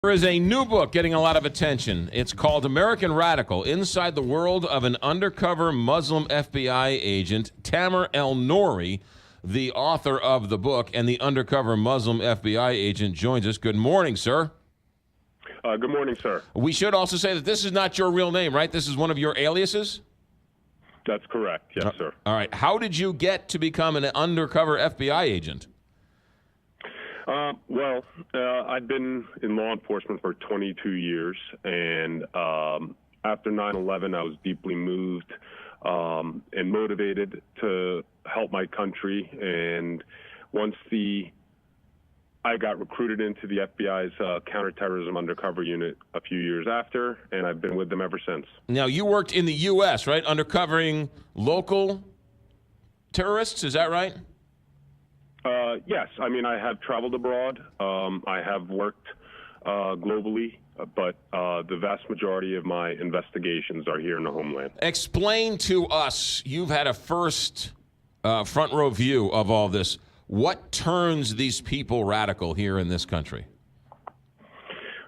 There is a new book getting a lot of attention. It's called American Radical, Inside the World of an Undercover Muslim FBI Agent. Tamer Elnoury, the author of the book and the undercover Muslim FBI agent, joins us. Good morning, sir. Good morning, sir. We should also say that this is not your real name, right? This is one of your aliases? That's correct. Yes, sir. All right. How did you get to become an undercover FBI agent? I've been in law enforcement for 22 years, and after 9/11, I was deeply moved and motivated to help my country. And once I got recruited into the FBI's counterterrorism undercover unit a few years after, and I've been with them ever since. Now, you worked in the U.S., right, undercovering local terrorists, is that right? Yes. I mean, I have traveled abroad. I have worked globally, but the vast majority of my investigations are here in the homeland. Explain to us, you've had a first front row view of all this. What turns these people radical here in this country?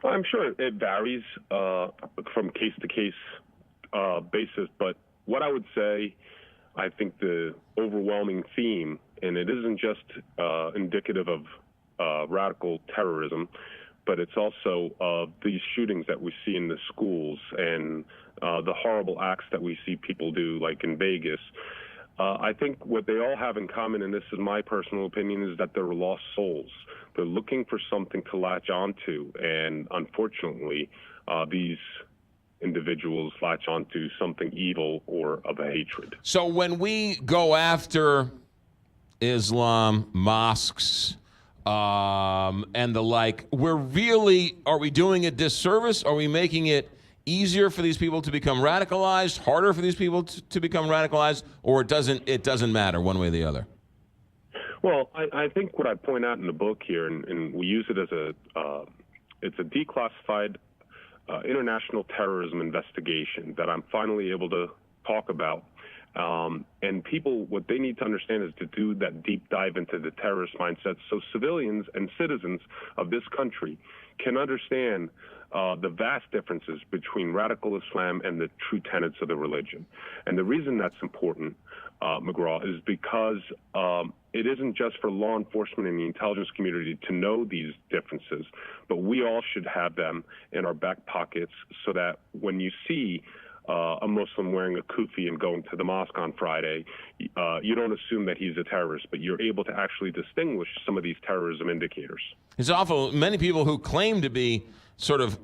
I'm sure it varies from case to case basis, but what I would say, I think the overwhelming theme, and it isn't just indicative of radical terrorism, but it's also these shootings that we see in the schools and the horrible acts that we see people do, like in Vegas. I think what they all have in common, and this is my personal opinion, is that they're lost souls. They're looking for something to latch onto, and unfortunately, these individuals latch onto something evil or of a hatred. So when we go after Islam, mosques, and the like, are we doing a disservice? Are we making it easier for these people to become radicalized, harder for these people to become radicalized, or it doesn't matter one way or the other? Well, I think what I point out in the book here, and we use it as it's a declassified international terrorism investigation that I'm finally able to talk about. And people, what they need to understand is to do that deep dive into the terrorist mindset so civilians and citizens of this country can understand the vast differences between radical Islam and the true tenets of the religion. And the reason that's important, McGraw, is because it isn't just for law enforcement and the intelligence community to know these differences, but we all should have them in our back pockets so that when you see a Muslim wearing a kufi and going to the mosque on Friday, you don't assume that he's a terrorist, but you're able to actually distinguish some of these terrorism indicators. It's awful. Many people who claim to be sort of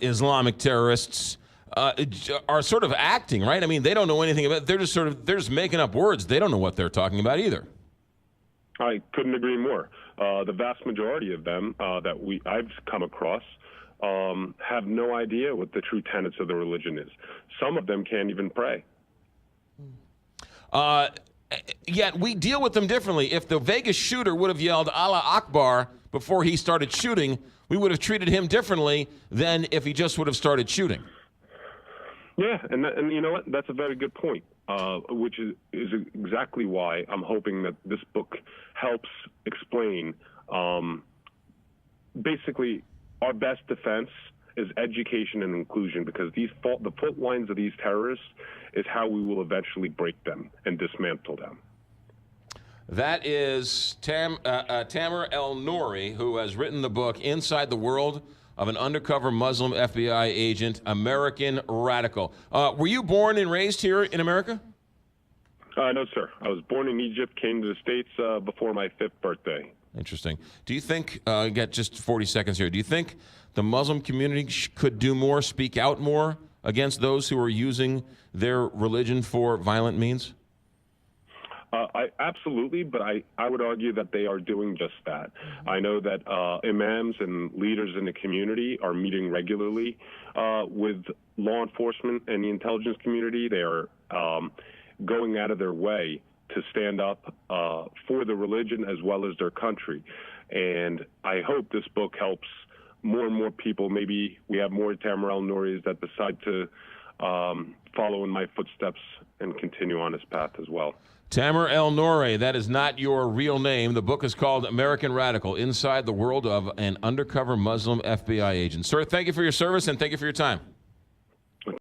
Islamic terrorists are sort of acting, right? I mean, they don't know anything about it. They're just making up words. They don't know what they're talking about either. I couldn't agree more. The vast majority of them that I've come across have no idea what the true tenets of the religion is. Some of them can't even pray. Yet we deal with them differently. If the Vegas shooter would have yelled Allah Akbar before he started shooting, we would have treated him differently than if he just would have started shooting. Yeah, and you know what? That's a very good point, which is exactly why I'm hoping that this book helps explain basically our best defense is education and inclusion, because the fault lines of these terrorists is how we will eventually break them and dismantle them. That is Tamer Elnoury, who has written the book Inside the World of an Undercover Muslim FBI Agent, American Radical. Were you born and raised here in America? No, sir. I was born in Egypt, came to the States before my 5th birthday. Interesting. Do you think, get just 40 seconds here, do you think the Muslim community could do more, speak out more against those who are using their religion for violent means? Absolutely, but I would argue that they are doing just that. I know that imams and leaders in the community are meeting regularly with law enforcement and the intelligence community. They are going out of their way to stand up for the religion as well as their country. And I hope this book helps more and more people. Maybe we have more Tamer Elnourys that decide to follow in my footsteps and continue on his path as well. Tamer Elnoury, that is not your real name. The book is called American Radical, Inside the World of an Undercover Muslim FBI Agent. Sir, thank you for your service and thank you for your time.